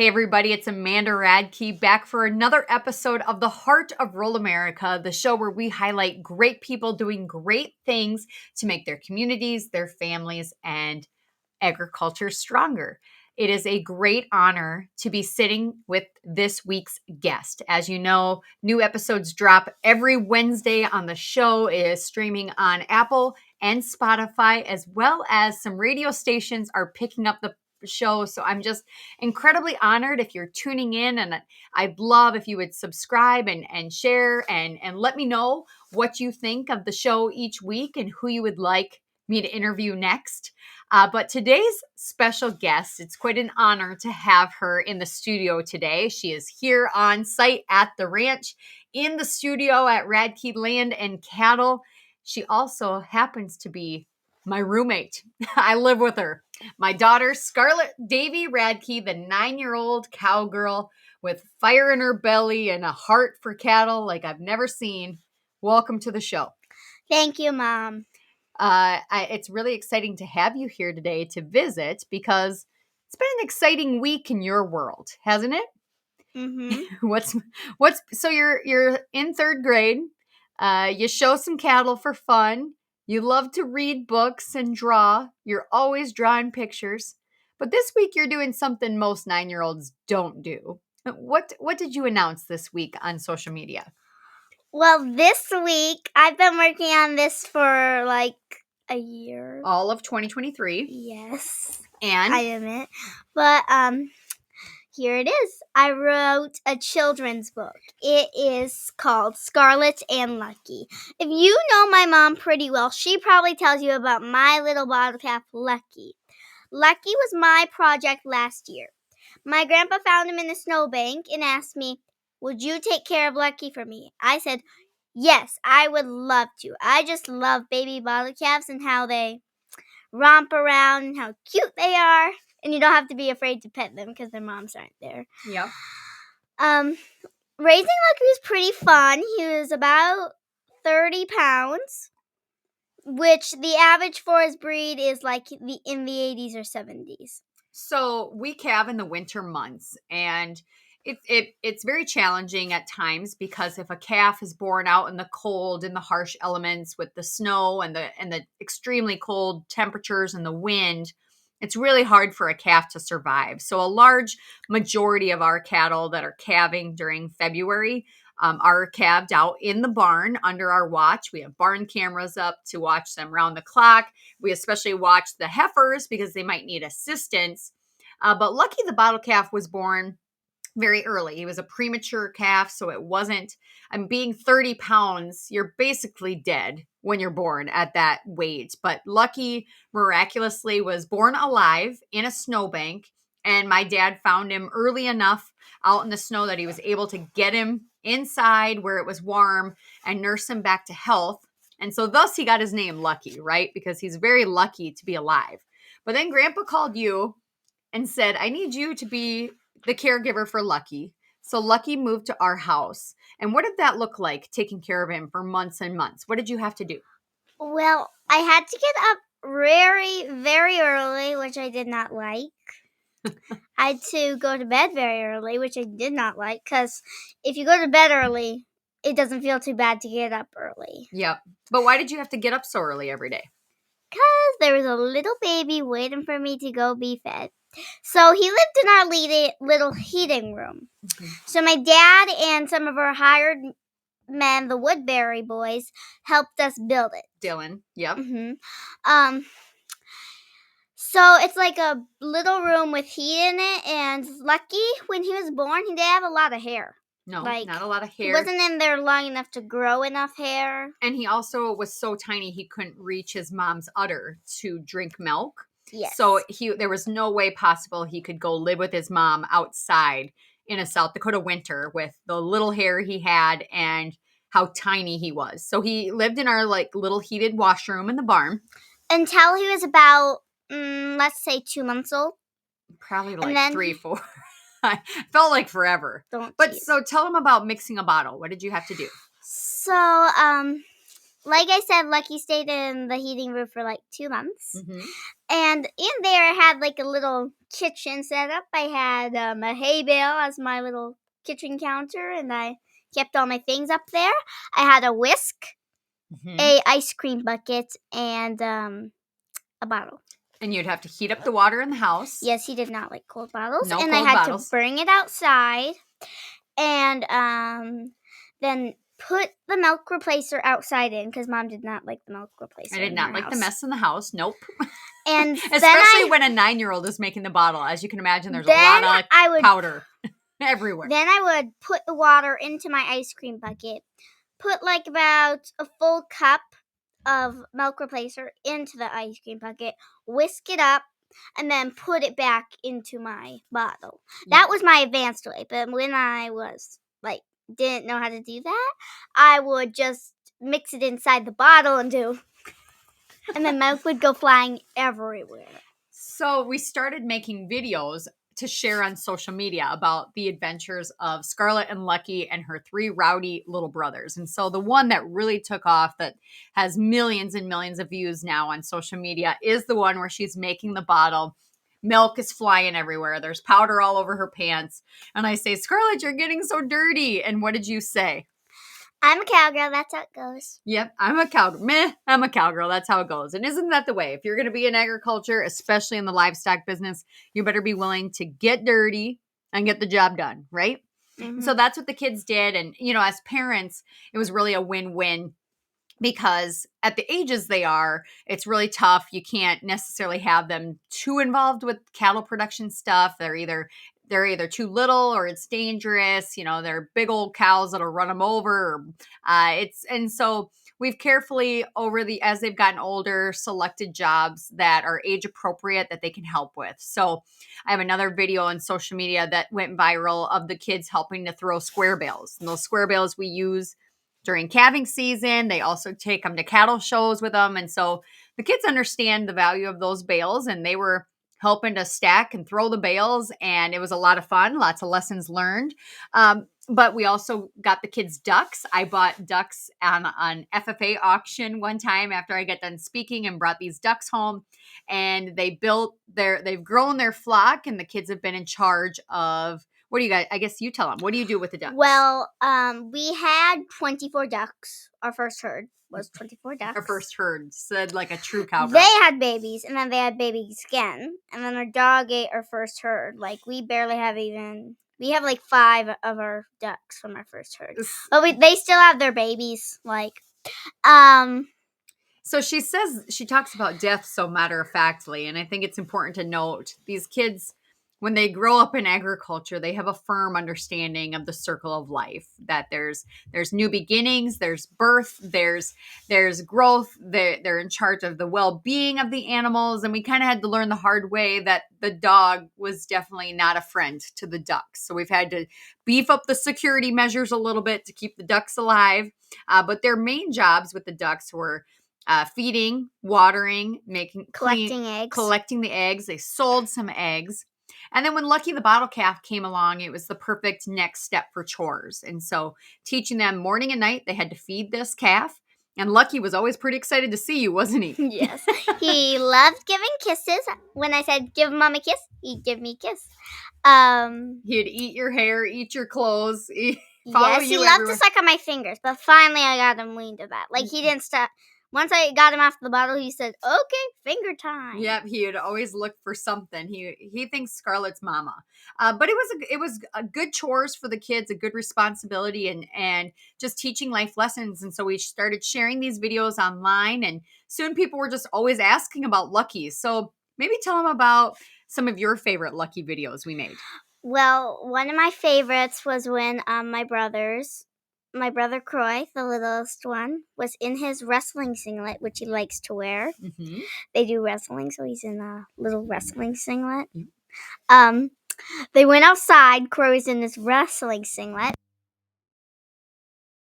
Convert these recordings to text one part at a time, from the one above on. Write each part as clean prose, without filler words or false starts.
Hey everybody, it's Amanda Radke back for another episode of The Heart of Rural America, the show where we highlight great people doing great things to make their communities, their families, and agriculture stronger. It is a great honor to be sitting with this week's guest. As you know, new episodes drop every Wednesday on the show. It is streaming on Apple and Spotify, as well as some radio stations are picking up the show. So I'm just incredibly honored if you're tuning in, and I'd love if you would subscribe and share and let me know what you think of the show each week and who you would like me to interview next. But today's special guest, it's quite an honor to have her in the studio today. She is here on site at the ranch, in the studio at Radke Land and Cattle. She also happens to be my roommate. I live with her. My daughter, Scarlett Davy Radke, the 9-year-old cowgirl with fire in her belly and a heart for cattle like I've never seen. Welcome to the show. Thank you, Mom. It's really exciting to have you here today to visit because it's been an exciting week in your world, hasn't it? Mm-hmm. So you're in 3rd grade. You show some cattle for fun. You love to read books and draw. You're always drawing pictures. But this week you're doing something most 9-year-olds don't do. What did you announce this week on social media? Well, this week, I've been working on this for like a year. All of 2023. Yes. And? I admit. But, here it is. I wrote a children's book. It is called Scarlett and Lucky. If you know my mom pretty well, she probably tells you about my little bottle calf, Lucky. Lucky was my project last year. My grandpa found him in a snowbank and asked me, "Would you take care of Lucky for me?" I said, "Yes, I would love to. I just love baby bottle calves and how they romp around and how cute they are. And you don't have to be afraid to pet them because their moms aren't there." Yep. Raising Lucky was pretty fun. He was about 30 pounds, which the average for his breed is like in the 80s or 70s. So we calve in the winter months, and it's very challenging at times because if a calf is born out in the cold and the harsh elements with the snow and the extremely cold temperatures and the wind, it's really hard for a calf to survive. So a large majority of our cattle that are calving during February are calved out in the barn under our watch. We have barn cameras up to watch them round the clock. We especially watch the heifers because they might need assistance. But Lucky the bottle calf was born very early. He was a premature calf, so it wasn't, being 30 pounds, you're basically dead when you're born at that weight. But Lucky miraculously was born alive in a snowbank, and my dad found him early enough out in the snow that he was able to get him inside where it was warm and nurse him back to health. And so thus he got his name Lucky, right? Because he's very lucky to be alive. But then Grandpa called you and said, "I need you to be the caregiver for Lucky." So Lucky moved to our house. And what did that look like, taking care of him for months and months? What did you have to do? Well, I had to get up very, very early, which I did not like. I had to go to bed very early, which I did not like, because if you go to bed early, it doesn't feel too bad to get up early. Yep. But why did you have to get up so early every day? Because there was a little baby waiting for me to go be fed. So he lived in our little heating room. Mm-hmm. So my dad and some of our hired men, the Woodbury boys, helped us build it. Dylan. Yep. Mm-hmm. So it's like a little room with heat in it, and Lucky, when he was born, he didn't have a lot of hair. No, not a lot of hair. He wasn't in there long enough to grow enough hair. And he also was so tiny he couldn't reach his mom's udder to drink milk. Yes. So there was no way possible he could go live with his mom outside in a South Dakota winter with the little hair he had and how tiny he was. So he lived in our little heated washroom in the barn. Until he was about, let's say 2 months old. Probably 3, 4. Felt like forever. So tell him about mixing a bottle. What did you have to do? So, like I said, Lucky stayed in the heating room for 2 months. Mm-hmm. And in there, I had like a little kitchen set up. I had a hay bale as my little kitchen counter, and I kept all my things up there. I had a whisk, a ice cream bucket, and a bottle. And you'd have to heat up the water in the house. Yes, he did not like cold bottles. No and cold I had bottles. to bring it outside, and then put the milk replacer outside in because Mom did not like the milk replacer. I did not like the mess in the house. Nope. And especially when a 9-year-old is making the bottle. As you can imagine, there's a lot of powder everywhere. Then I would put the water into my ice cream bucket, put like about a full cup of milk replacer into the ice cream bucket, whisk it up, and then put it back into my bottle. That was my advanced way. But when I was like didn't know how to do that, I would just mix it inside the bottle and then milk would go flying everywhere. So we started making videos to share on social media about the adventures of Scarlett and Lucky and her 3 rowdy little brothers. And so the one that really took off, that has millions and millions of views now on social media, is the one where she's making the bottle. Milk is flying everywhere. There's powder all over her pants. And I say, Scarlett, you're getting so dirty. And what did you say? I'm a cowgirl. That's how it goes. Yep, I'm a cowgirl. I'm a cowgirl. That's how it goes. And isn't that the way? If you're going to be in agriculture, especially in the livestock business, you better be willing to get dirty and get the job done, right? Mm-hmm. So that's what the kids did. And, as parents, it was really a win-win, because at the ages they are, it's really tough. You can't necessarily have them too involved with cattle production stuff. They're either too little or it's dangerous. They're big old cows that'll run them over. And so we've carefully as they've gotten older, selected jobs that are age appropriate that they can help with. So I have another video on social media that went viral of the kids helping to throw square bales. And those square bales we use during calving season. They also take them to cattle shows with them. And so the kids understand the value of those bales, and they were helping to stack and throw the bales. And it was a lot of fun, lots of lessons learned. But we also got the kids ducks. I bought ducks on an FFA auction one time after I got done speaking, and brought these ducks home. And they've grown their flock, and the kids have been in charge of. What do you guys? I guess you tell them. What do you do with the ducks? Well, we had 24 ducks. Our first herd was 24 ducks. Our first herd, said like a true cowgirl. They had babies, and then they had babies again. And then our dog ate our first herd. Like, we barely have we have like 5 of our ducks from our first herd. But they still have their babies. So she talks about death so matter-of-factly, and I think it's important to note these kids, when they grow up in agriculture, they have a firm understanding of the circle of life, that there's new beginnings, there's birth, there's growth. They're in charge of the well-being of the animals. And we kind of had to learn the hard way that the dog was definitely not a friend to the ducks. So we've had to beef up the security measures a little bit to keep the ducks alive. But their main jobs with the ducks were feeding, watering, collecting the eggs. They sold some eggs. And then when Lucky the bottle calf came along, it was the perfect next step for chores. And so teaching them morning and night, they had to feed this calf. And Lucky was always pretty excited to see you, wasn't he? Yes. He loved giving kisses. When I said, give Mom a kiss, he'd give me a kiss. He'd eat your hair, eat your clothes, yes, he loved to suck on my fingers. But finally, I got him weaned to that. Like, he didn't stop. Once I got him off the bottle, he said, okay, finger time. Yep, he would always look for something. He thinks Scarlett's mama. But it was a good chores for the kids, a good responsibility, and just teaching life lessons. And so we started sharing these videos online, and soon people were just always asking about Lucky. So maybe tell them about some of your favorite Lucky videos we made. Well, one of my favorites was when my brother Croy, the littlest one, was in his wrestling singlet, which he likes to wear. Mm-hmm. They do wrestling, so he's in a little wrestling singlet. Mm-hmm. They went outside. Croy's in this wrestling singlet.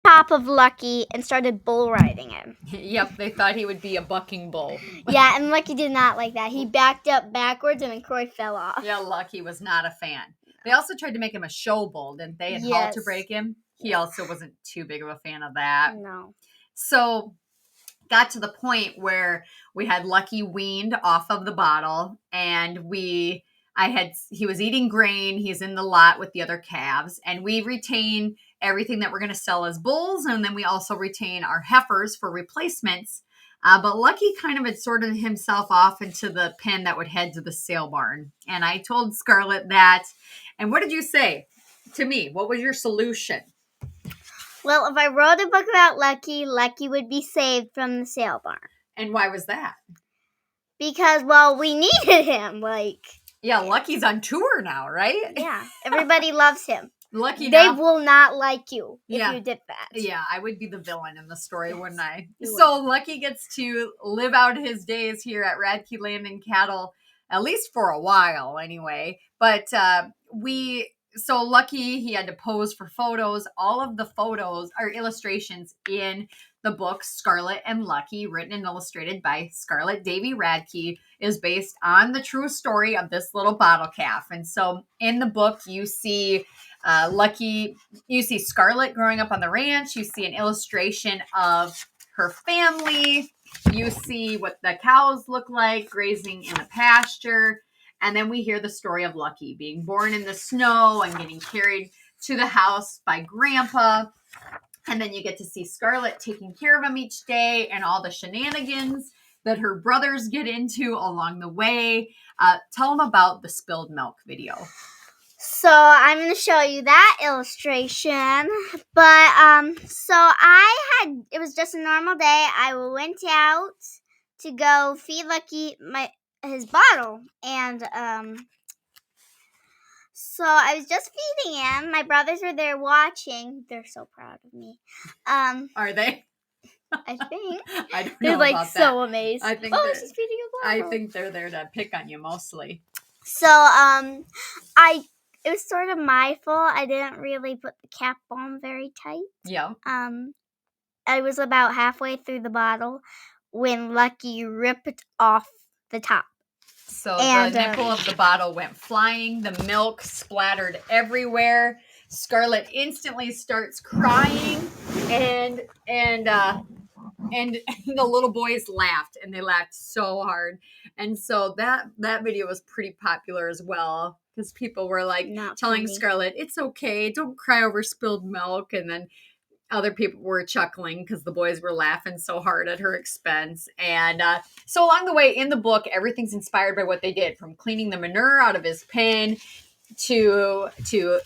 Top of Lucky and started bull riding him. Yep, they thought he would be a bucking bull. Yeah, and Lucky did not like that. He backed up backwards, and then Croy fell off. Yeah, Lucky was not a fan. They also tried to make him a show bull, didn't they? And halter break him. He also wasn't too big of a fan of that. No. So got to the point where we had Lucky weaned off of the bottle, and he was eating grain. He's in the lot with the other calves, and we retain everything that we're going to sell as bulls, and then we also retain our heifers for replacements. But Lucky kind of had sorted himself off into the pen that would head to the sale barn. And I told Scarlett that. And what did you say to me? What was your solution? Well, if I wrote a book about Lucky, Lucky would be saved from the sale barn. And why was that? Because, well, we needed him. Yeah, Lucky's on tour now, right? Yeah, everybody loves him. Lucky They now. will not like you if you did that. Yeah, I would be the villain in the story, wouldn't I? You So Lucky gets to live out his days here at Radke Land and Cattle, at least for a while anyway. But so Lucky, he had to pose for photos. All of the photos are illustrations in the book Scarlett and Lucky, written and illustrated by Scarlett Davy Radke, is based on the true story of this little bottle calf. And so in the book, you see you see Scarlett growing up on the ranch. You see an illustration of her family. You see what the cows look like grazing in the pasture. And then we hear the story of Lucky being born in the snow and getting carried to the house by Grandpa. And then you get to see Scarlett taking care of him each day and all the shenanigans that her brothers get into along the way. Tell them about the spilled milk video. So I'm going to show you that illustration. But it was just a normal day. I went out to go feed Lucky his bottle, and so I was just feeding him. My brothers were there watching. They're so proud of me. Are they? I think. I don't know. They're about that. So amazed. I think she's feeding a bottle. I think they're there to pick on you mostly. So it was sort of my fault. I didn't really put the cap on very tight. Yeah. I was about halfway through the bottle when Lucky ripped off the top. So the nipple of the bottle went flying. The milk splattered everywhere. Scarlett instantly starts crying, and the little boys laughed, and they laughed so hard. And so that video was pretty popular as well, because people were telling Scarlett, "It's okay, don't cry over spilled milk," and then other people were chuckling because the boys were laughing so hard at her expense. And so along the way in the book, everything's inspired by what they did, from cleaning the manure out of his pen to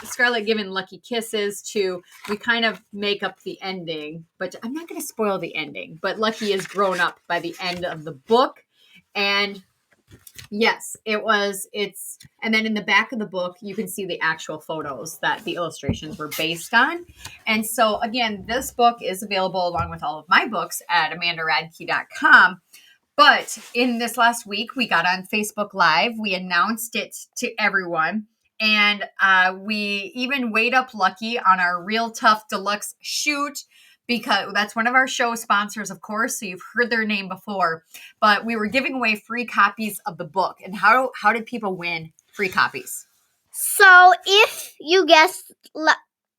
Scarlett giving Lucky kisses to we kind of make up the ending. But I'm not going to spoil the ending. But Lucky is grown up by the end of the book. And yes, and then in the back of the book, you can see the actual photos that the illustrations were based on. And so again, this book is available along with all of my books at amandaradke.com. But in this last week, we got on Facebook Live. We announced it to everyone. And we even weighed up Lucky on our Real Tough Deluxe shoot, because that's one of our show sponsors, of course, so you've heard their name before. But we were giving away free copies of the book. And how did people win free copies? So if you guess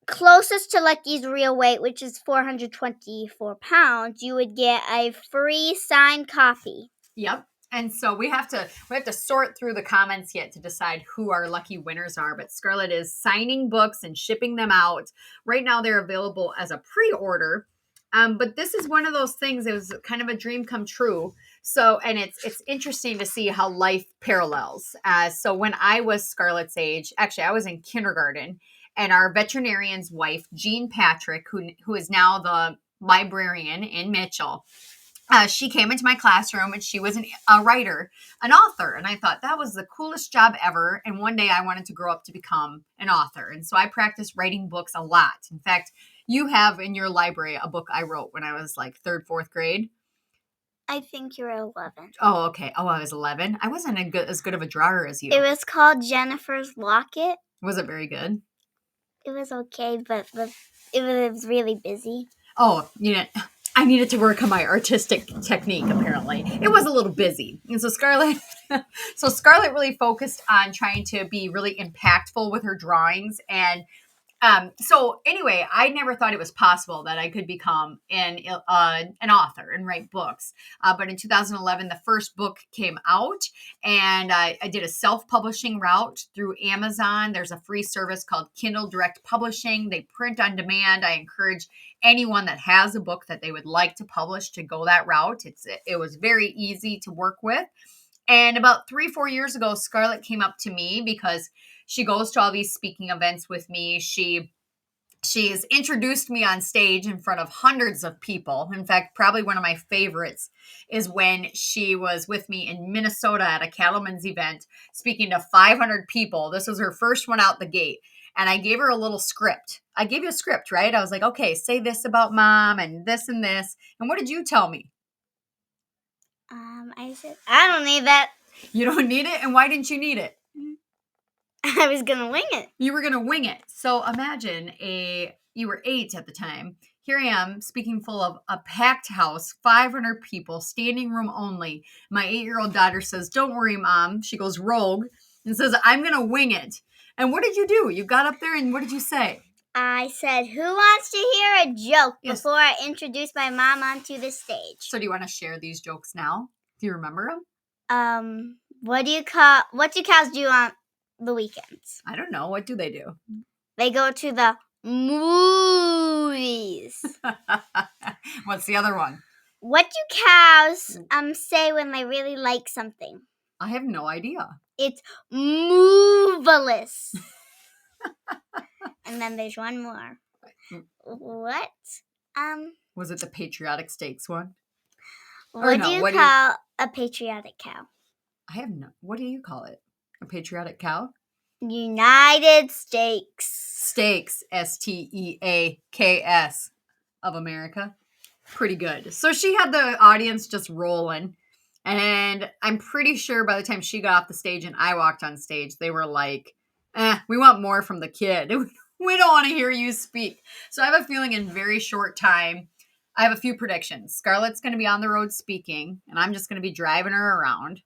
closest to Lucky's real weight, which is 424 pounds, you would get a free signed copy. Yep. And so we have to sort through the comments yet to decide who our lucky winners are. But Scarlett is signing books and shipping them out. Right now they're available as a pre-order. But this is one of those things, it was kind of a dream come true. So, and it's interesting to see how life parallels. So when I was Scarlett's age, actually I was in kindergarten, and our veterinarian's wife, Jean Patrick, who is now the librarian in Mitchell, she came into my classroom, and she was a writer, an author. And I thought that was the coolest job ever. And one day I wanted to grow up to become an author. And so I practiced writing books a lot. In fact, you have in your library a book I wrote when I was like 3rd, 4th grade. I think you're 11. Oh, okay. Oh, I was 11. I wasn't as good of a drawer as you. It was called Jennifer's Locket. Was it very good? It was okay, but it was really busy. Oh, I needed to work on my artistic technique, apparently. It was a little busy. And so Scarlett really focused on trying to be really impactful with her drawings. And So anyway, I never thought it was possible that I could become an author and write books. But in 2011, the first book came out, and I did a self-publishing route through Amazon. There's a free service called Kindle Direct Publishing. They print on demand. I encourage anyone that has a book that they would like to publish to go that route. It was very easy to work with. And about 3-4 years ago, Scarlett came up to me because she goes to all these speaking events with me. She has introduced me on stage in front of hundreds of people. In fact, probably one of my favorites is when she was with me in Minnesota at a cattleman's event, speaking to 500 people. This was her first one out the gate. And I gave her a little script. I gave you a script, right? I was like, okay, say this about mom and this and this. And what did you tell me? I said, I don't need that. You don't need it? And why didn't you need it? I was going to wing it. You were going to wing it. So imagine you were 8 at the time. Here I am speaking full of a packed house, 500 people, standing room only. My 8-year-old daughter says, don't worry, Mom. She goes rogue and says, I'm going to wing it. And what did you do? You got up there and what did you say? I said, who wants to hear a joke Yes. before I introduce my mom onto the stage? So do you want to share these jokes now? Do you remember them? What do cows do on the weekends? I don't know. What do they do? They go to the movies. What's the other one? What do cows say when they really like something? I have no idea. It's moveless. And then there's one more. What? Was it the patriotic stakes one? What do you call a patriotic cow? I have no. What do you call it? A patriotic cow? United States. Steaks, Steaks of America. Pretty good. So she had the audience just rolling. And I'm pretty sure by the time she got off the stage and I walked on stage, they were like, we want more from the kid. We don't want to hear you speak. So I have a feeling in very short time, I have a few predictions. Scarlett's going to be on the road speaking, and I'm just going to be driving her around.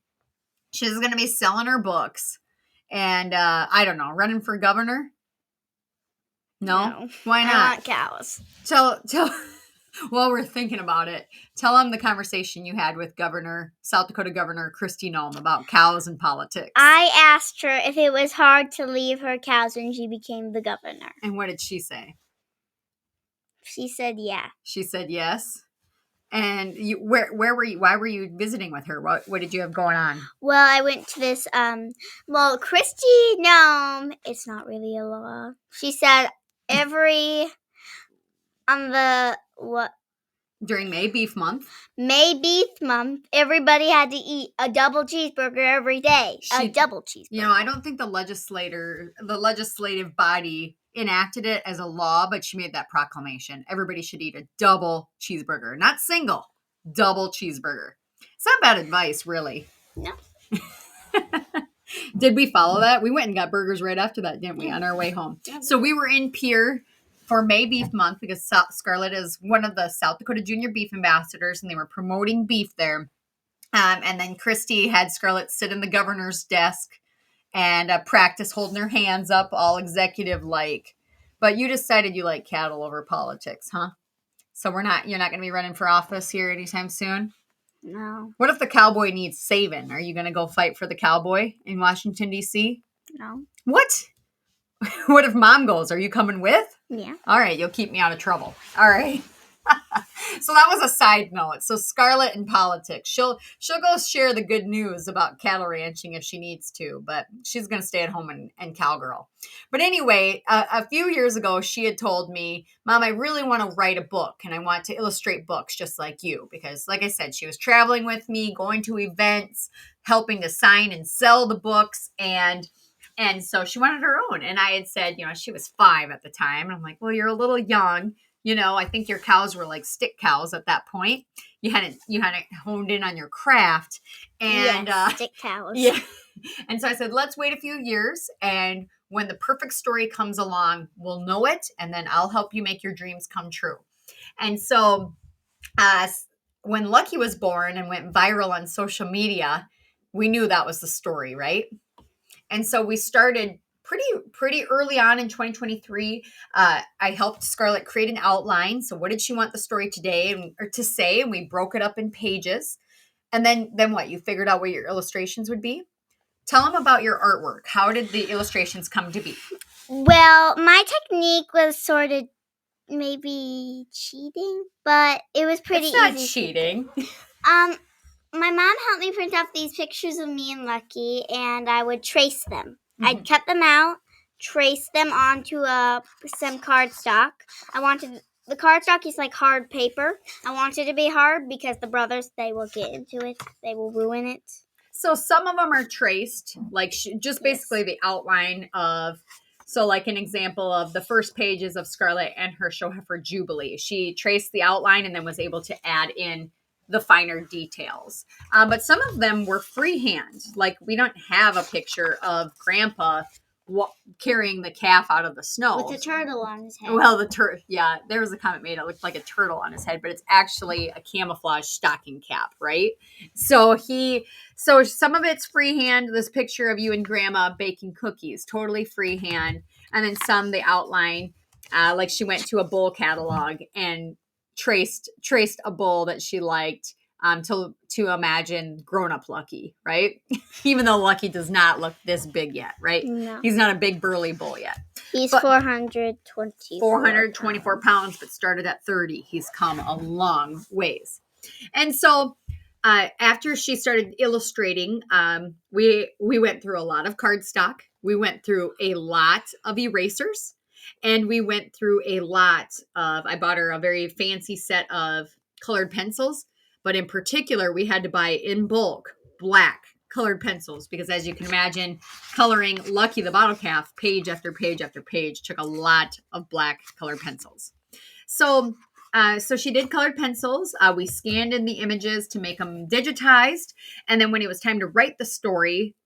She's going to be selling her books. And I don't know, running for governor? No? Why not? I want cows. Tell while we're thinking about it, tell them the conversation you had with South Dakota Governor Kristi Noem about cows and politics. I asked her if it was hard to leave her cows when she became the governor. And what did she say? She said yeah. She said yes. And where were you? Why were you visiting with her? What did you have going on? Well, I went to this, Kristi Noem, it's not really a law. She said During May Beef Month, everybody had to eat a double cheeseburger every day. A double cheeseburger. You know, I don't think the legislative body enacted it as a law, but she made that proclamation. Everybody should eat a double cheeseburger, not single, double cheeseburger. It's not bad advice, really. No. Did we follow that? We went and got burgers right after that, didn't we, on our way home? Yeah. So we were in Pierre for May Beef Month because Scarlett is one of the South Dakota Junior Beef Ambassadors, and they were promoting beef there. And then Kristi had Scarlett sit in the governor's desk and practice holding her hands up, all executive-like. But you decided you like cattle over politics, huh? So you're not going to be running for office here anytime soon? No. What if the cowboy needs saving? Are you going to go fight for the cowboy in Washington, D.C.? No. What? What if Mom goes? Are you coming with? Yeah. All right, you'll keep me out of trouble. All right. So that was a side note. So Scarlett in politics, she'll go share the good news about cattle ranching if she needs to, but she's going to stay at home and cowgirl. But anyway, a few years ago, she had told me, Mom, I really want to write a book and I want to illustrate books just like you, because like I said, she was traveling with me, going to events, helping to sign and sell the books, and so she wanted her own. And I had said, she was 5 at the time. And I'm like, well, you're a little young. I think your cows were like stick cows at that point. You hadn't honed in on your craft. And stick cows. Yeah. And so I said, let's wait a few years. And when the perfect story comes along, we'll know it. And then I'll help you make your dreams come true. And so when Lucky was born and went viral on social media, we knew that was the story, right? And so we started pretty early on in 2023, I helped Scarlett create an outline. So what did she want the story today or to say? And we broke it up in pages. And then what? You figured out what your illustrations would be? Tell them about your artwork. How did the illustrations come to be? Well, my technique was sort of maybe cheating, but it was pretty It's not easy. cheating. My mom helped me print off these pictures of me and Lucky, and I would trace them. I'd cut them out, trace them onto some cardstock. The cardstock is like hard paper. I want it to be hard because the brothers, they will get into it. They will ruin it. So some of them are traced, like just basically the outline of. So like an example of the first pages of Scarlett and her show heifer Jubilee. She traced the outline and then was able to add in the finer details. But some of them were freehand. Like we don't have a picture of Grandpa carrying the calf out of the snow. With a turtle on his head. Well, yeah, there was a comment made. It looked like a turtle on his head, but it's actually a camouflage stocking cap, right? So some of it's freehand. This picture of you and Grandma baking cookies, totally freehand. And then some, they outline, like she went to a bull catalog and traced a bull that she liked, to imagine grown-up Lucky, right? Even though Lucky does not look this big yet, right? No. He's not a big burly bull yet. He's 424 pounds, but started at 30. He's come a long ways. And so after she started illustrating, we went through a lot of cardstock. We went through a lot of erasers. And we went through a lot of, I bought her a very fancy set of colored pencils. But in particular, we had to buy in bulk black colored pencils because, as you can imagine, coloring Lucky the bottle calf page after page after page took a lot of black colored pencils. So she did colored pencils. We scanned in the images to make them digitized. And then when it was time to write the story,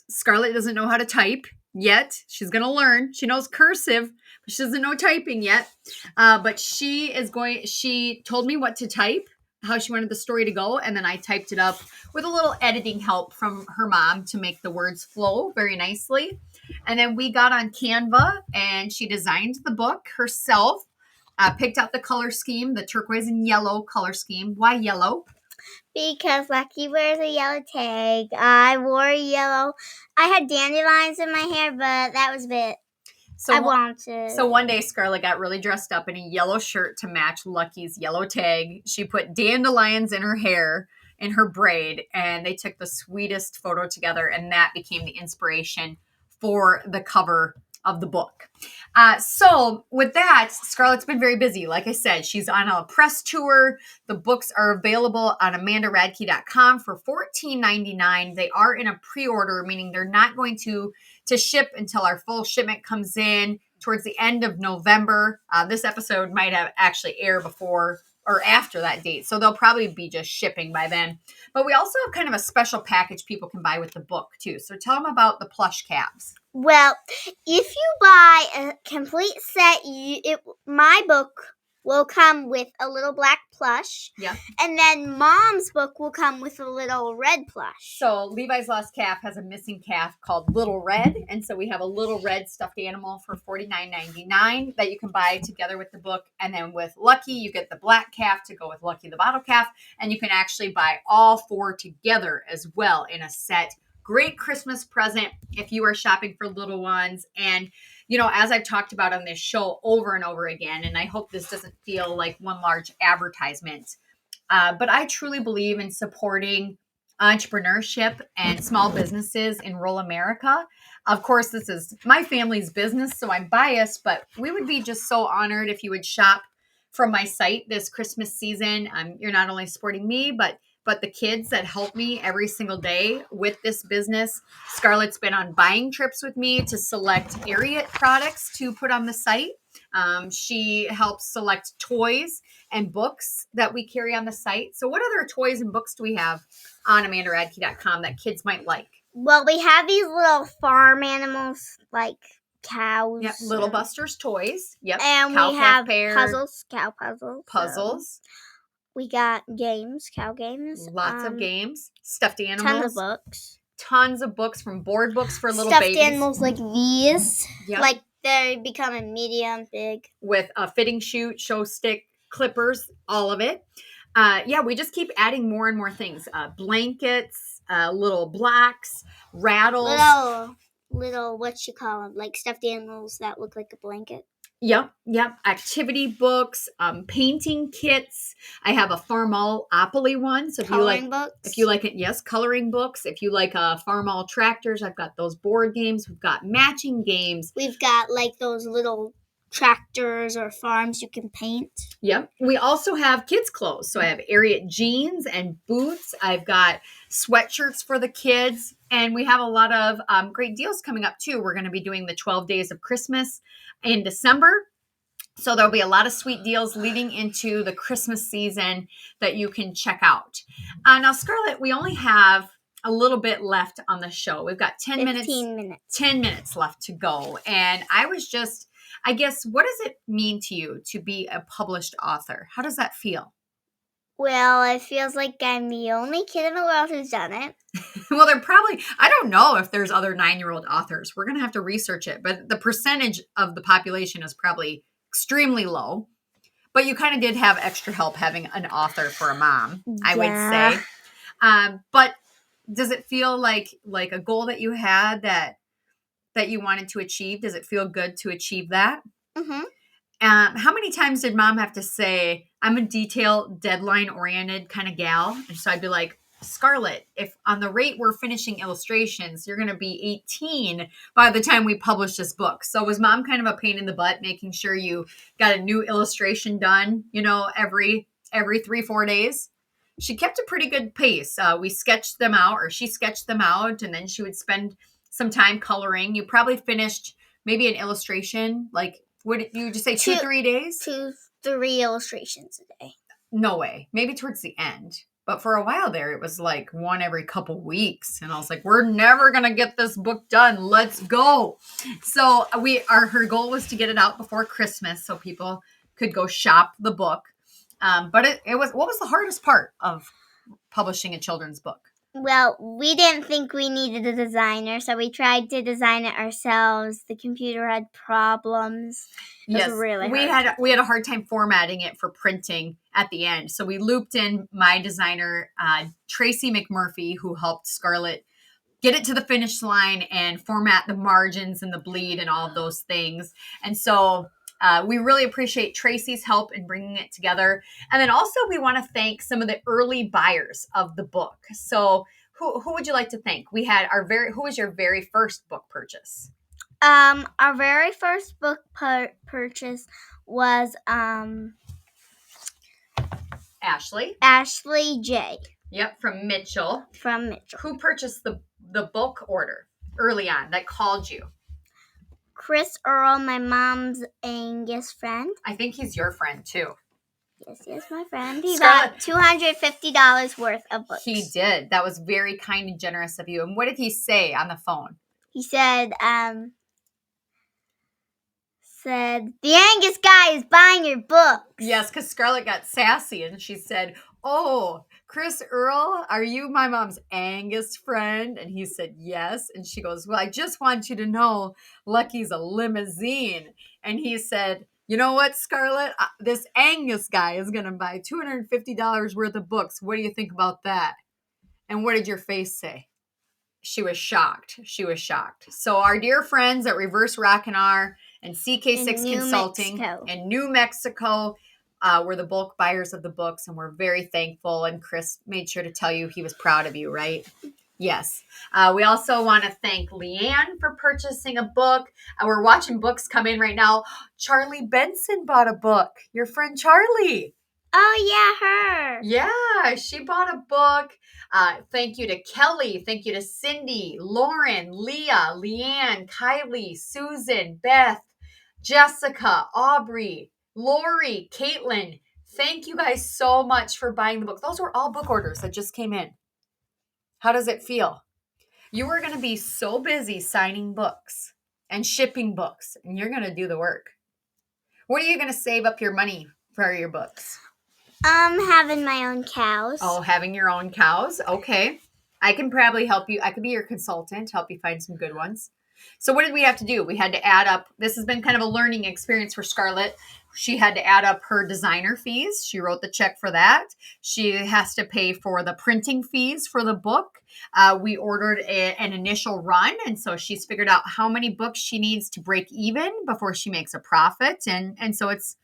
Scarlett doesn't know how to type yet. She's going to learn. She knows cursive, but she doesn't know typing yet. But she told me what to type, how she wanted the story to go, and then I typed it up with a little editing help from her mom to make the words flow very nicely. And then we got on Canva, and she designed the book herself, picked out the color scheme, the turquoise and yellow color scheme. Why yellow? Because Lucky wears a yellow tag. I wore yellow. I had dandelions in my hair, but that was a bit... So one day Scarlett got really dressed up in a yellow shirt to match Lucky's yellow tag. She put dandelions in her hair, in her braid, and they took the sweetest photo together, and that became the inspiration for the cover of the book. So with that, Scarlett's been very busy. Like I said, she's on a press tour. The books are available on amandaradke.com for $14.99. They are in a pre-order, meaning they're not going to ship until our full shipment comes in towards the end of November. This episode might have actually aired before or after that date, so they'll probably be just shipping by then. But we also have kind of a special package people can buy with the book too. So tell them about the plush calves. Well, if you buy a complete set, my book will come with a little black plush. Yeah. And then Mom's book will come with a little red plush. So Levi's Lost Calf has a missing calf called Little Red. And so we have a Little Red stuffed animal for $49.99 that you can buy together with the book. And then with Lucky, you get the black calf to go with Lucky the bottle calf. And you can actually buy all four together as well in a set. Great Christmas present if you are shopping for little ones. And, as I've talked about on this show over and over again, and I hope this doesn't feel like one large advertisement, but I truly believe in supporting entrepreneurship and small businesses in rural America. Of course, this is my family's business, so I'm biased, but we would be just so honored if you would shop from my site this Christmas season. You're not only supporting me, but the kids that help me every single day with this business. Scarlett's been on buying trips with me to select Ariat products to put on the site. She helps select toys and books that we carry on the site. So what other toys and books do we have on amandaradke.com that kids might like? Well, we have these little farm animals like cows. Yep, Little Buster's toys. Yep. And cow, we have pear, puzzles, cow puzzles. Puzzles. We got games, cow games. Lots of games. Stuffed animals. Tons of books. tons of books, from board books for little Stuffed babies. animals like these. Yep. Like they're becoming medium, big. With a fitting chute, show stick, clippers, all of it. We just keep adding more and more things. Blankets, little blocks, rattles. Little, what you call them? Like stuffed animals that look like a blanket. Yep. Activity books, painting kits. I have a Farmall-opoly one. So Coloring books. If you like it, yes, coloring books. If you like Farmall tractors, I've got those board games. We've got matching games. We've got like those little tractors or farms you can paint. Yep. We also have kids' clothes. So I have Ariat jeans and boots. I've got sweatshirts for the kids. And we have a lot of great deals coming up, too. We're going to be doing the 12 Days of Christmas in December. So there'll be a lot of sweet deals leading into the Christmas season that you can check out. Now, Scarlett, we only have a little bit left on the show. We've got 10 minutes left to go. And I guess, what does it mean to you to be a published author? How does that feel? Well, it feels like I'm the only kid in the world who's done it. Well, I don't know if there's other 9-year-old authors. We're going to have to research it. But the percentage of the population is probably extremely low. But you kind of did have extra help having an author for a mom, I would say. But does it feel like a goal that you had that you wanted to achieve? Does it feel good to achieve that? Mm-hmm. How many times did mom have to say, I'm a detail, deadline-oriented kind of gal? And so I'd be like, Scarlett, if on the rate we're finishing illustrations, you're going to be 18 by the time we publish this book. So was mom kind of a pain in the butt, making sure you got a new illustration done, every 3-4 days? She kept a pretty good pace. We sketched them out, or she sketched them out, and then she would spend some time coloring. You probably finished maybe an illustration, like, what did you just say, 2-3 days? 2-3 illustrations a day. No way. Maybe towards the end. But for a while there, it was like one every couple weeks. And I was like, we're never going to get this book done. Let's go. So her goal was to get it out before Christmas so people could go shop the book. But what was the hardest part of publishing a children's book? Well, we didn't think we needed a designer, so we tried to design it ourselves. The computer had problems. It was really hard. We had a hard time formatting it for printing at the end. So we looped in my designer, Tracy McMurphy, who helped Scarlett get it to the finish line and format the margins and the bleed and all of those things. And so we really appreciate Tracy's help in bringing it together. And then also we want to thank some of the early buyers of the book. So who would you like to thank? Who was your very first book purchase? Our very first book purchase was Ashley J. Yep, from Mitchell. Who purchased the book order early on that called you? Chris Earl, my mom's Angus friend. I think he's your friend, too. Yes, he is my friend. He got $250 worth of books. He did. That was very kind and generous of you. And what did he say on the phone? He said, the Angus guy is buying your books. Yes, because Scarlett got sassy and she said, oh, Chris Earl, are you my mom's Angus friend? And he said, yes. And she goes, well, I just want you to know Lucky's a limousine. And he said, you know what, Scarlett? This Angus guy is going to buy $250 worth of books. What do you think about that? And what did your face say? She was shocked. So our dear friends at Reverse Rockin' and CK6 Consulting in New Mexico were the bulk buyers of the books, and we're very thankful. And Chris made sure to tell you he was proud of you, right? Yes. We also want to thank Leanne for purchasing a book. We're watching books come in right now. Charlie Benson bought a book. Your friend Charlie. Oh, yeah, her. Yeah, she bought a book. Thank you to Kelly. Thank you to Cindy, Lauren, Leah, Leanne, Kylie, Susan, Beth, Jessica, Aubrey, Lori, Caitlin. Thank you guys so much for buying the book. Those were all book orders that just came in. How does it feel? You are going to be so busy signing books and shipping books, and you're going to do the work. What are you going to save up your money for your books? Having my own cows. Oh, having your own cows? Okay. I can probably help you. I could be your consultant, help you find some good ones. So what did we have to do? We had to add up. This has been kind of a learning experience for Scarlett. She had to add up her designer fees. She wrote the check for that. She has to pay for the printing fees for the book. We ordered an initial run, and so she's figured out how many books she needs to break even before she makes a profit. And so it's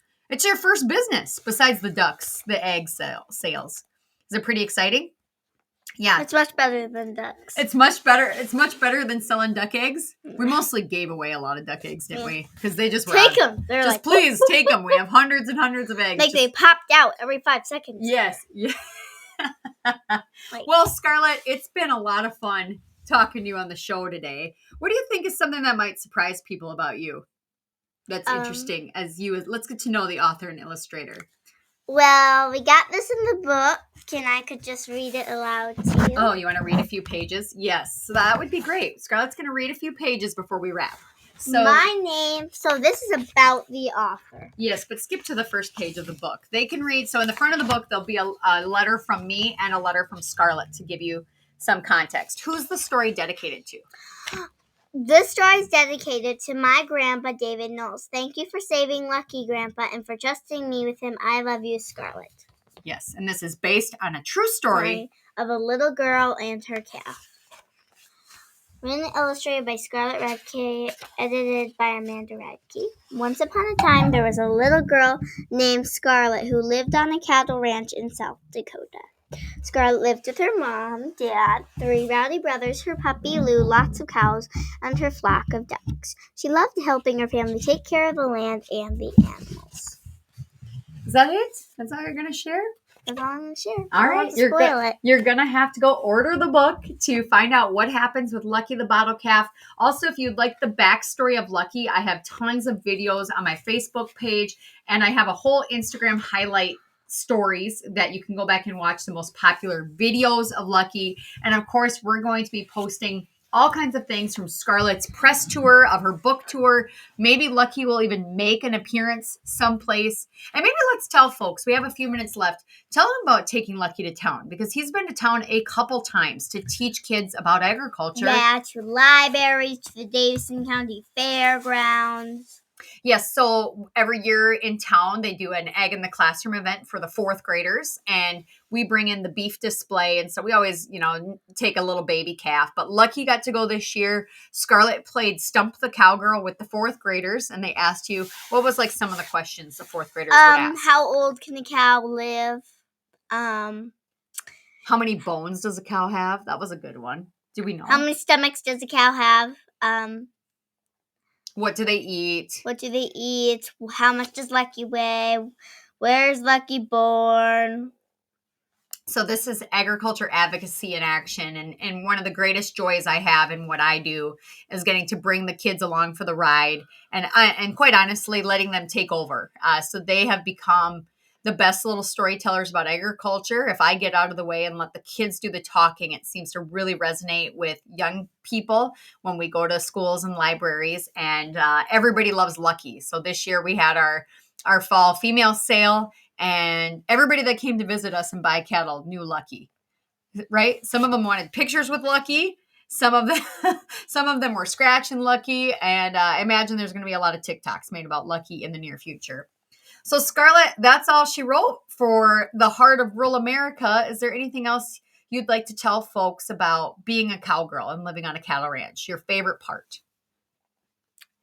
your first business besides the egg sales. Is it pretty exciting? Yeah. It's much better than ducks. It's much better. It's much better than selling duck eggs. We mostly gave away a lot of duck eggs, didn't we? Because they just were take them. They're just like, please take them. We have hundreds and hundreds of eggs. Like they popped out every 5 seconds. Yes. Yeah. Well, Scarlett, it's been a lot of fun talking to you on the show today. What do you think is something that might surprise people about you? That's interesting. Let's get to know the author and illustrator. Well, we got this in the book, and I could just read it aloud to you. Oh, you want to read a few pages? Yes, so that would be great. Scarlett's going to read a few pages before we wrap. So this is about the author. Yes, but skip to the first page of the book. They can read. So in the front of the book, there'll be a letter from me and a letter from Scarlett to give you some context. Who's the story dedicated to? This story is dedicated to my grandpa, David Knowles. Thank you for saving Lucky, Grandpa, and for trusting me with him. I love you, Scarlett. Yes, and this is based on a true story of a little girl and her calf. Written and illustrated by Scarlett Radke, edited by Amanda Radke. Once upon a time, there was a little girl named Scarlett who lived on a cattle ranch in South Dakota. Scarlett lived with her mom, dad, 3 rowdy brothers, her puppy Lou, lots of cows, and her flock of ducks. She loved helping her family take care of the land and the animals. Is that it? That's all you're going to share? That's all I'm going to share. All right. You're going to have to go order the book to find out what happens with Lucky the bottle calf. Also, if you'd like the backstory of Lucky, I have tons of videos on my Facebook page, and I have a whole Instagram highlight stories that you can go back and watch the most popular videos of Lucky. And of course, we're going to be posting all kinds of things from Scarlett's press tour, of her book tour. Maybe Lucky will even make an appearance someplace. And maybe let's tell folks, we have a few minutes left, tell them about taking Lucky to town, because he's been to town a couple times to teach kids about agriculture. Yeah, to libraries, to the Davison County Fairgrounds. Yes, so every year in town, they do an Egg in the Classroom event for the 4th graders, and we bring in the beef display, and so we always, take a little baby calf, but Lucky got to go this year. Scarlett played Stump the Cowgirl with the 4th graders, and they asked you, what was like some of the questions the 4th graders would ask? How old can a cow live? How many bones does a cow have? That was a good one. Do we know? How many stomachs does a cow have? What do they eat? How much does Lucky weigh? Where's Lucky born? So this is agriculture advocacy in action. And one of the greatest joys I have in what I do is getting to bring the kids along for the ride. And quite honestly, letting them take over. So they have become the best little storytellers about agriculture. If I get out of the way and let the kids do the talking, it seems to really resonate with young people when we go to schools and libraries. And everybody loves Lucky. So this year we had our fall female sale, and everybody that came to visit us and buy cattle knew Lucky, right? Some of them wanted pictures with Lucky. Some of them were scratching Lucky. And I imagine there's going to be a lot of TikToks made about Lucky in the near future. So Scarlett, that's all she wrote for The Heart of Rural America. Is there anything else you'd like to tell folks about being a cowgirl and living on a cattle ranch? Your favorite part?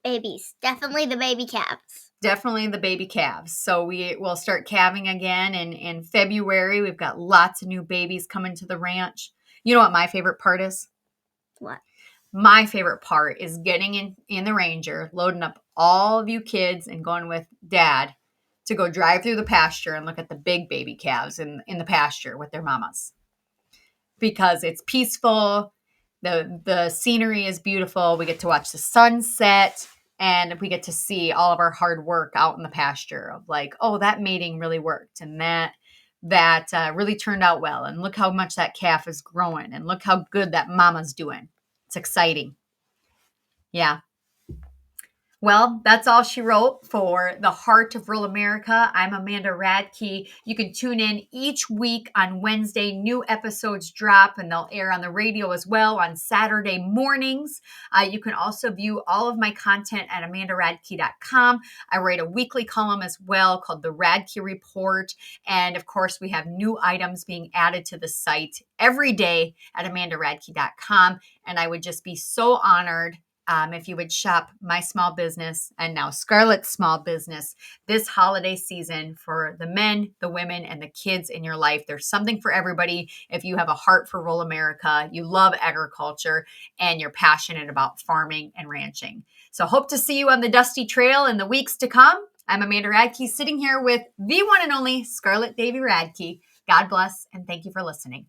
Babies. Definitely the baby calves. Definitely the baby calves. So we will start calving again in February. We've got lots of new babies coming to the ranch. You know what my favorite part is? What? My favorite part is getting in the Ranger, loading up all of you kids and going with Dad to go drive through the pasture and look at the big baby calves in the pasture with their mamas. Because it's peaceful, the scenery is beautiful, we get to watch the sunset, and we get to see all of our hard work out in the pasture of like, oh, that mating really worked, and that really turned out well, and look how much that calf is growing, and look how good that mama's doing. It's exciting. Yeah. Well, that's all she wrote for The Heart of Rural America. I'm Amanda Radke. You can tune in each week on Wednesday. New episodes drop and they'll air on the radio as well on Saturday mornings. You can also view all of my content at amandaradke.com. I write a weekly column as well called The Radke Report. And of course, we have new items being added to the site every day at amandaradke.com. And I would just be so honored if you would shop my small business and now Scarlett's small business this holiday season for the men, the women, and the kids in your life. There's something for everybody. If you have a heart for rural America, you love agriculture, and you're passionate about farming and ranching. So hope to see you on the dusty trail in the weeks to come. I'm Amanda Radke, sitting here with the one and only Scarlett Davy Radke. God bless, and thank you for listening.